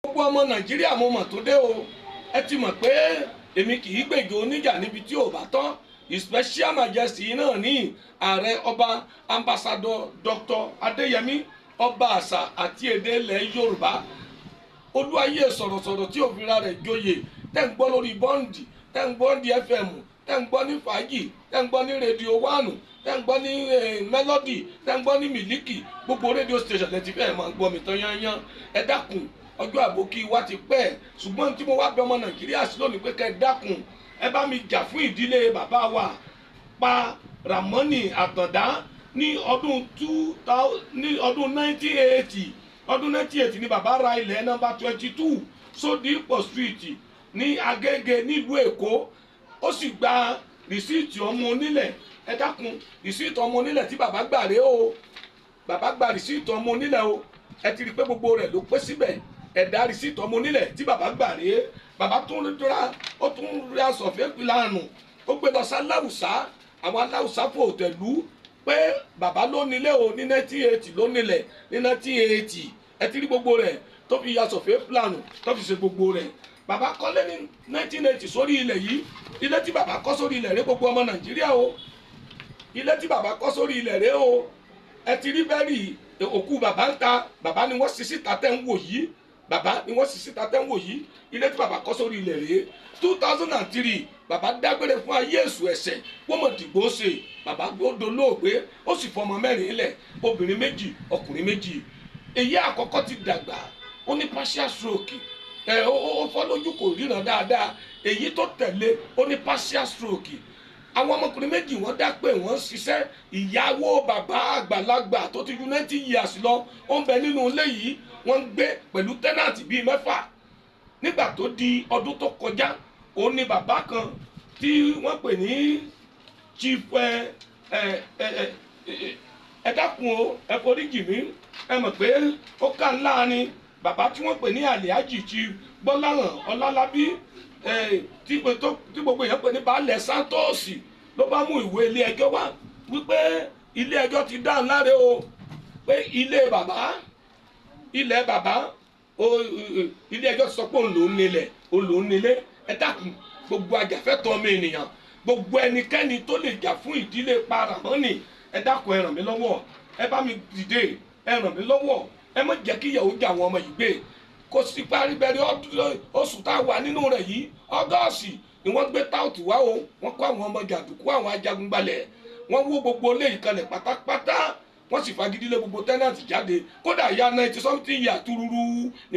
gbogbo ọmọ Nàìjíríà mo mọ̀ tó dé o, ẹ ti mọ̀ pé èmi kì í gbèjò oníjà níbi tí ò bá tán. His Special Majesty náà ní ààrẹ ọba ambassador Dr. Adéyẹmí ọba àṣà àti èdè ilẹ̀ Yorùbá, olúwayé sọ̀rọ̀sọ̀rọ̀ tí òfin ra rẹ̀ joyè, tẹ́ ń gbọ́ lórí bọ́ǹdì, tẹ́ ń gbọ́ ní FM, tẹ́ ń gbọ́ ní fàájì, tẹ́ ń gbọ́ ní rédíò wánù, tẹ́ ń gbọ́ ní mélòdì, tẹ́ ń gbọ́ ní mílíkì, gbogbo rédíò station lẹ ti fẹ́ máa gbọ́ mi tán yányán. Ẹ dákun, ọjọ́ àbòkí wa ti pẹ́, ṣùgbọ́n tí mo wá bẹ̀ ọmọ Nàìjíríà sí lónìí pé kẹ́ ẹ dákun, ẹ bá mi jà fún ìdílé bàbá wa pa Ramoni Àtàndá ní ọdún 1980. Ọdún 1980 ni bàbá ra ilẹ̀ nọ́mbà 22 Sodipo Street ní Agége nílùú Èkó. Ó sì gba rìsíìtì ọmọ onílẹ̀. Ẹ dákun, rìsíìtì ọmọ onílẹ̀ tí bàbá gbà rèé o. Bàbá gba rìsíìtì ọmọ onílẹ̀ o. Ẹ ti rí pé gbogbo rẹ̀ ló pé síbẹ̀. Ẹ̀dá rìsíìtì ọmọ onílẹ̀ tí bàbá gbà rèé. Bàbá tún ra sọ̀fẹ́ ìlànà. Ó gbé lọ sí aláwùsá. Àwọn aláwùsá fò tẹ̀lú pé bàbá ló nílé o ní 1980 ló nílẹ̀ ní 1980. Ẹ ti rí gbogbo rẹ̀ tó fi ya sọ̀fẹ́ plan tó fi ṣe gbogbo rẹ̀. Bàbá kọ́lé ní 1980 sórí ilẹ̀ yìí. Ilé tí bàbá kọ́ sórí ilẹ̀ rẹ̀ gbogbo ọmọ Nàìjíríà o. Ilé tí bàbá kọ́ sórí ilẹ̀ rẹ̀ o. Ẹ ti rí bẹ́ẹ̀rì òkú bàbá ń ta. Bàbá ni wọ́n sì síta tẹ́ ń wò yìí. Bàbá ni wọ́n sì síta tẹ́ ń wò yìí. Ilé tí bàbá kọ́ sórí ilẹ̀ rẹ̀ 2003 bàbá dágbére fún ayé èṣù ẹ̀ṣẹ̀ wọ́n mọ̀ dìgbò ṣe. Bàbá dolóògbé ó sì fọmọ mẹ́rin lẹ̀, obìnrin méjì ọkùnrin méjì. Èyí àkọ́kọ́ ti dàgbà, ó ní partial stroke, ó fọ́ lójú kò ríran dáadáa. Èyí tó tẹ̀lé ó ní partial stroke. Àwọn ọmọkùnrin méjì wọ́n dá pé wọ́n ṣiṣẹ́. Ìyàwó bàbá àgbàlagbà tó ti ju 90 years lọ ó ń bẹ nínú ilé yìí, wọ́n ń gbé pẹ̀lú tẹ́nàtì bíi 6. Nígbà tó di ọdún tó kọjá, ó ní bàbá kan tí wọ́n pè ní chief ẹ dákun o, ẹ foríjì mí, ẹ mọ̀ pé ó kà ńlá ni bàbá tí wọ́n pè ní Alhaji Chief Gbọ́láhàn Ọlálábí, tí gbogbo èèyàn pè ní Baálẹ̀ Santos, ló bá mú ìwé ilé ẹjọ́ wá wípé ilé ẹjọ́ ti dáhùn láre o, pé ilẹ̀ bàbá ilé ẹjọ́ sọ pé òun lòún nílé. Ẹ dákun, gbogbo ajàfẹ́tọ̀ọ́ ọmọ ènìyàn, gbogbo ẹnikẹ́ni tó lè jà fún ìdílé pa Ramoni, ẹ dákun ẹ ràn mí lọ́wọ́, ẹ bá mi dìde, ẹ ràn mí lọ́wọ́, ẹ má jẹ́ kí ìyàwó jà àwọn ọmọ yìí gbé. Kò sí parí bẹ̀rẹ̀ oṣù tá a wà nínú rẹ̀ yìí, Ọgọ́ọ̀sì ni wọ́n gbé táùtù wá o. Wọ́n kó àwọn ọmọ jàǹdùkú, àwọn ajagunbalẹ̀, wọ́n wó gbogbo ilé ìkànnì pátápátá, wọ́n sì fagídílé gbogbo tẹ́nàtì jáde. Kódà ya 90 something yà túrúrú ni